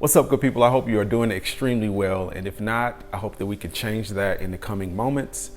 What's up, good people? I hope you are doing extremely well. And if not, I hope that we can change that in the coming moments.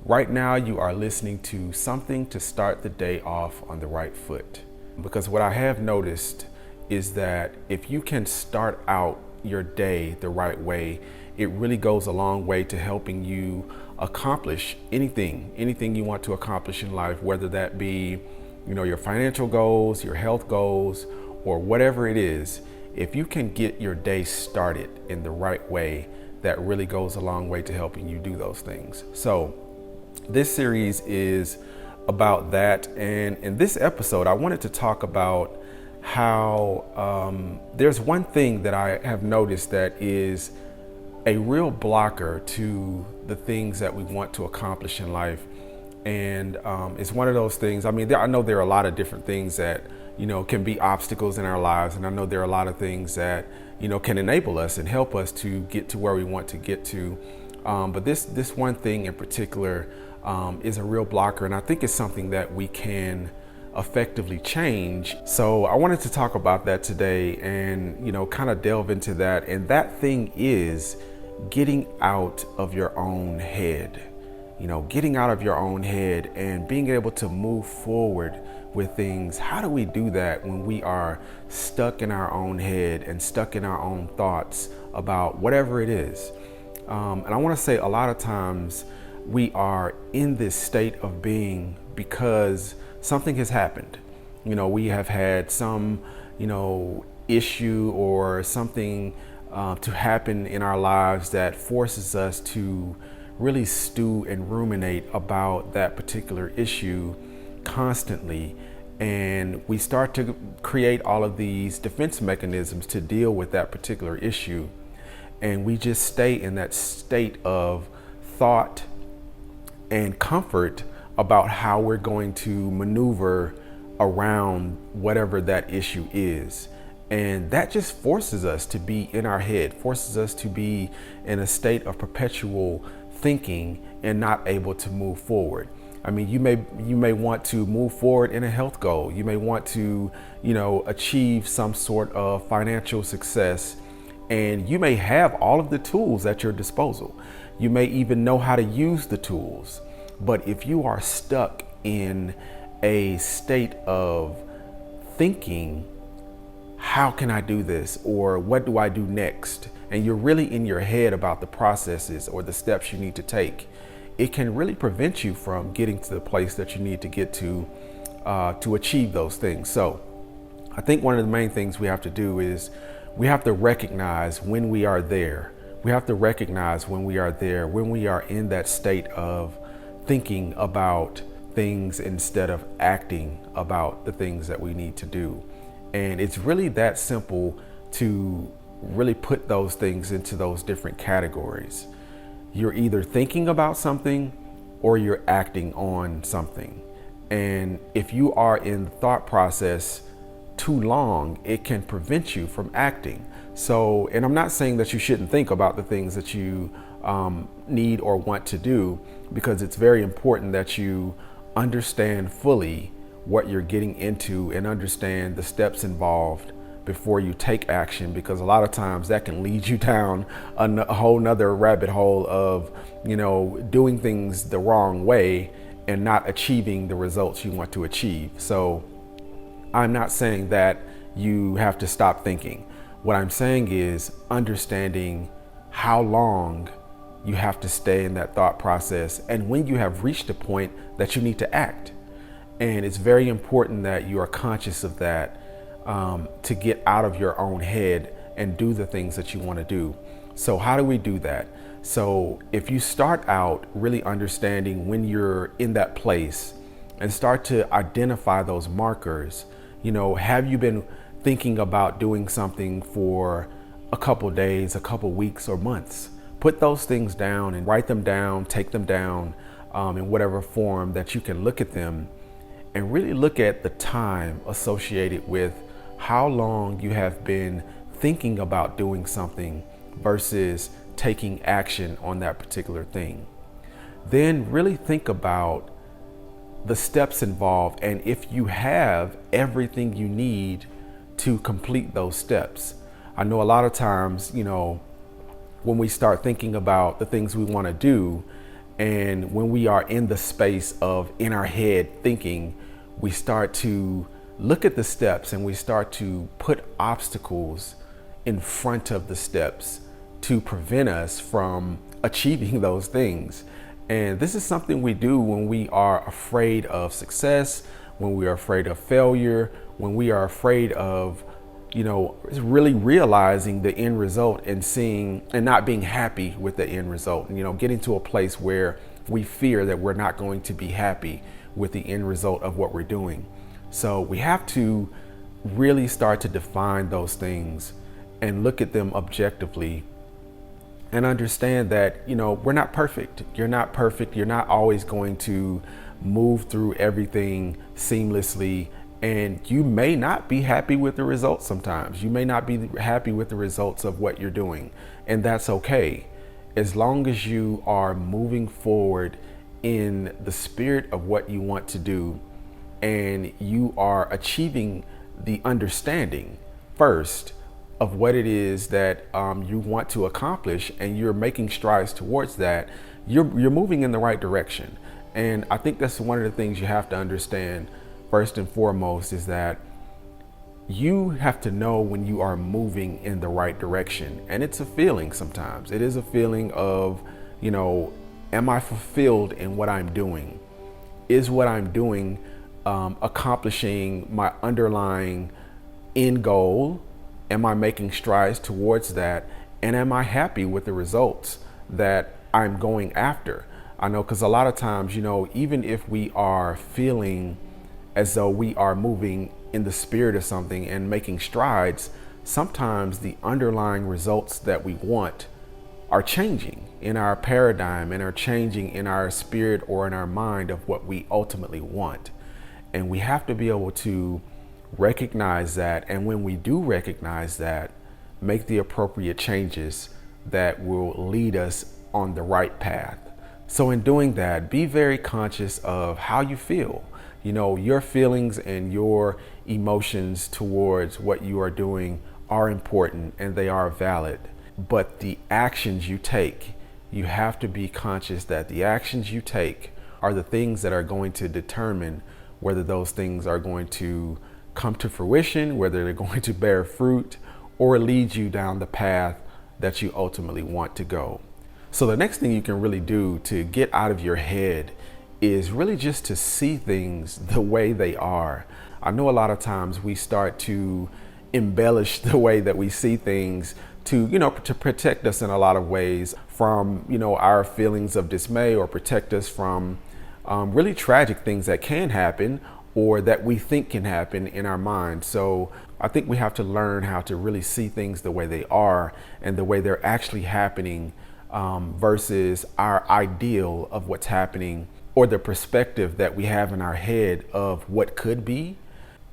Right now, you are listening to something to start the day off on the right foot. Because what I have noticed is that if you can start out your day the right way, it really goes a long way to helping you accomplish anything you want to accomplish in life, whether that be, your financial goals, your health goals, or whatever it is. If you can get your day started in the right way, that really goes a long way to helping you do those things. So this series is about that. And in this episode, I wanted to talk about how there's one thing that I have noticed that is a real blocker to the things that we want to accomplish in life. And it's one of those things. I mean, I know there are a lot of different things that can be obstacles in our lives. And I know there are a lot of things that, can enable us and help us to get to where we want to get to. But this one thing in particular is a real blocker. And I think it's something that we can effectively change. So I wanted to talk about that today and, kind of delve into that. And that thing is getting out of your own head. Getting out of your own head and being able to move forward with things. How do we do that when we are stuck in our own head and stuck in our own thoughts about whatever it is? And I want to say a lot of times we are in this state of being because something has happened. We have had some, issue or something to happen in our lives that forces us to really stew and ruminate about that particular issue constantly. And we start to create all of these defense mechanisms to deal with that particular issue. And we just stay in that state of thought and comfort about how we're going to maneuver around whatever that issue is. And that just forces us to be in our head, forces us to be in a state of perpetual thinking and not able to move forward. I mean, you may want to move forward in a health goal. You may want to, achieve some sort of financial success, and you may have all of the tools at your disposal. You may even know how to use the tools. But if you are stuck in a state of thinking, how can I do this? Or what do I do next? And you're really in your head about the processes or the steps you need to take, it can really prevent you from getting to the place that you need to get to achieve those things. So I think one of the main things we have to do is we have to recognize when we are there. We have to recognize when we are there, when we are in that state of thinking about things instead of acting about the things that we need to do. And it's really that simple to really put those things into those different categories. You're either thinking about something or you're acting on something. And if you are in the thought process too long, it can prevent you from acting. So, and I'm not saying that you shouldn't think about the things that you need or want to do, because it's very important that you understand fully what you're getting into and understand the steps involved before you take action, because a lot of times that can lead you down a whole nother rabbit hole of, doing things the wrong way and not achieving the results you want to achieve. So I'm not saying that you have to stop thinking. What I'm saying is understanding how long you have to stay in that thought process and when you have reached a point that you need to act. And it's very important that you are conscious of that, to get out of your own head and do the things that you want to do. So how do we do that? So if you start out really understanding when you're in that place and start to identify those markers, have you been thinking about doing something for a couple days, a couple weeks or months? Put those things down and write them down, take them down in whatever form that you can look at them, and really look at the time associated with how long you have been thinking about doing something versus taking action on that particular thing. Then really think about the steps involved and if you have everything you need to complete those steps. I know a lot of times, when we start thinking about the things we want to do, and when we are in the space of in our head thinking, we start to look at the steps and we start to put obstacles in front of the steps to prevent us from achieving those things. And this is something we do when we are afraid of success, when we are afraid of failure, when we are afraid of, really realizing the end result and seeing and not being happy with the end result. And, getting to a place where we fear that we're not going to be happy with the end result of what we're doing. So we have to really start to define those things and look at them objectively and understand that, we're not perfect. You're not perfect. You're not always going to move through everything seamlessly. And you may not be happy with the results sometimes. You may not be happy with the results of what you're doing. And that's okay. As long as you are moving forward in the spirit of what you want to do and you are achieving the understanding first of what it is that you want to accomplish, and you're making strides towards that, you're moving in the right direction. And I think that's one of the things you have to understand first and foremost, is that you have to know when you are moving in the right direction. And it's a feeling sometimes. It is a feeling of, am I fulfilled in what I'm doing? Is what I'm doing accomplishing my underlying end goal? Am I making strides towards that? And am I happy with the results that I'm going after? I know, because a lot of times, even if we are feeling as though we are moving in the spirit of something and making strides, sometimes the underlying results that we want are changing in our paradigm and are changing in our spirit or in our mind of what we ultimately want. And we have to be able to recognize that. And when we do recognize that, make the appropriate changes that will lead us on the right path. So in doing that, be very conscious of how you feel. Your feelings and your emotions towards what you are doing are important and they are valid. But the actions you take, you have to be conscious that the actions you take are the things that are going to determine whether those things are going to come to fruition, whether they're going to bear fruit, or lead you down the path that you ultimately want to go. So the next thing you can really do to get out of your head is really just to see things the way they are. I know a lot of times we start to embellish the way that we see things to protect us in a lot of ways from, our feelings of dismay, or protect us from really tragic things that can happen or that we think can happen in our mind. So I think we have to learn how to really see things the way they are and the way they're actually happening, versus our ideal of what's happening, or the perspective that we have in our head of what could be.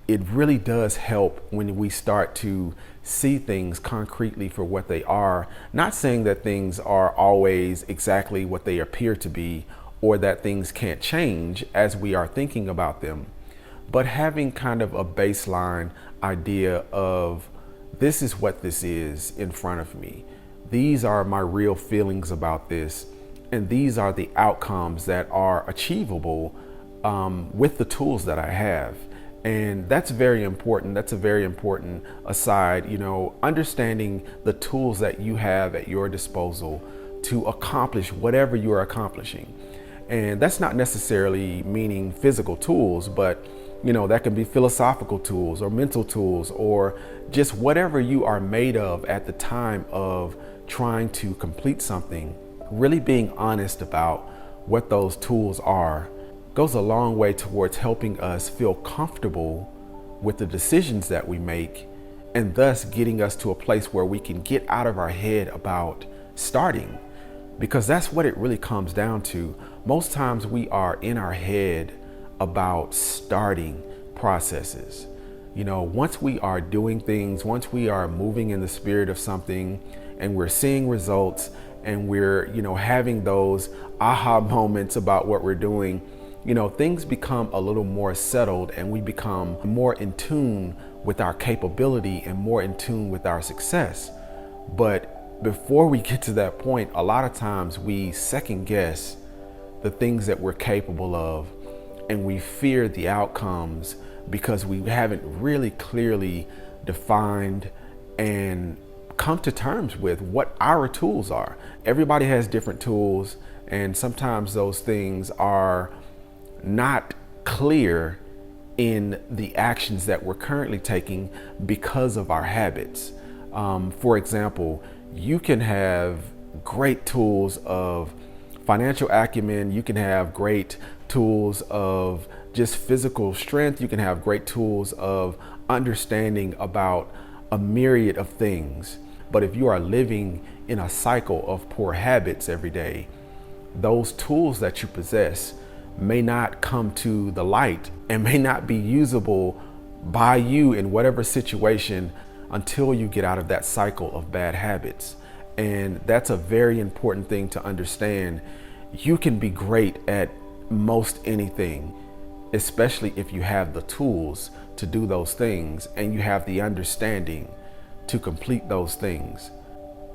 It really does help when we start to see things concretely for what they are. Not saying that things are always exactly what they appear to be, or that things can't change as we are thinking about them, but having kind of a baseline idea of, this is what this is in front of me. These are my real feelings about this. And these are the outcomes that are achievable with the tools that I have. And that's very important. That's a very important aside, understanding the tools that you have at your disposal to accomplish whatever you are accomplishing. And that's not necessarily meaning physical tools, but that can be philosophical tools or mental tools, or just whatever you are made of at the time of trying to complete something. Really being honest about what those tools are goes a long way towards helping us feel comfortable with the decisions that we make, and thus getting us to a place where we can get out of our head about starting, because that's what it really comes down to. Most times we are in our head about starting processes. Once we are doing things, once we are moving in the spirit of something and we're seeing results, and we're, having those aha moments about what we're doing, things become a little more settled and we become more in tune with our capability and more in tune with our success. But before we get to that point, a lot of times we second guess the things that we're capable of, and we fear the outcomes because we haven't really clearly defined and come to terms with what our tools are. Everybody has different tools, and sometimes those things are not clear in the actions that we're currently taking because of our habits. For example, you can have great tools of financial acumen, you can have great tools of just physical strength, you can have great tools of understanding about a myriad of things. But if you are living in a cycle of poor habits every day, those tools that you possess may not come to the light and may not be usable by you in whatever situation until you get out of that cycle of bad habits. And that's a very important thing to understand. You can be great at most anything, especially if you have the tools to do those things and you have the understanding to complete those things.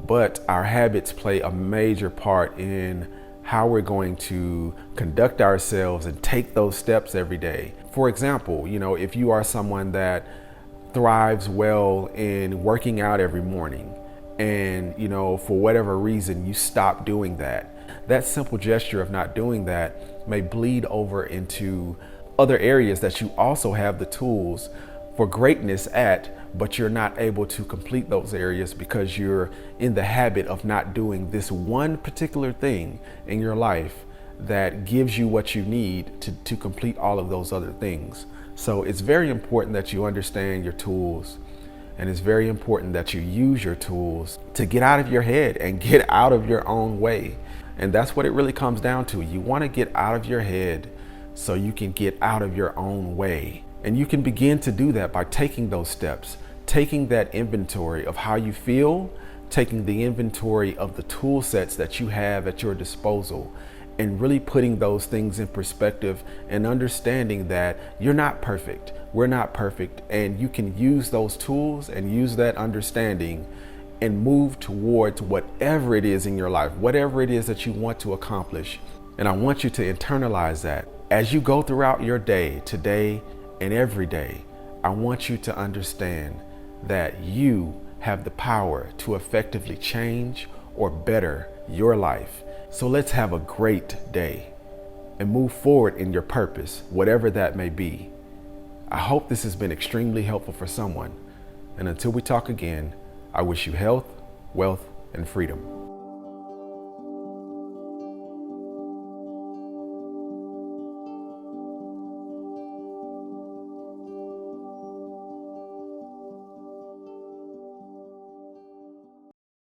But our habits play a major part in how we're going to conduct ourselves and take those steps every day. For example, if you are someone that thrives well in working out every morning and, for whatever reason, you stop doing that, that simple gesture of not doing that may bleed over into other areas that you also have the tools for greatness at, but you're not able to complete those areas because you're in the habit of not doing this one particular thing in your life that gives you what you need to complete all of those other things. So it's very important that you understand your tools, and it's very important that you use your tools to get out of your head and get out of your own way. And that's what it really comes down to. You want to get out of your head so you can get out of your own way. And you can begin to do that by taking those steps, taking that inventory of how you feel, taking the inventory of the tool sets that you have at your disposal, and really putting those things in perspective and understanding that you're not perfect. We're not perfect. And you can use those tools and use that understanding and move towards whatever it is in your life, whatever it is that you want to accomplish. And I want you to internalize that. As you go throughout your day, today and every day, I want you to understand that you have the power to effectively change or better your life. So let's have a great day and move forward in your purpose, whatever that may be. I hope this has been extremely helpful for someone. And until we talk again, I wish you health, wealth, and freedom.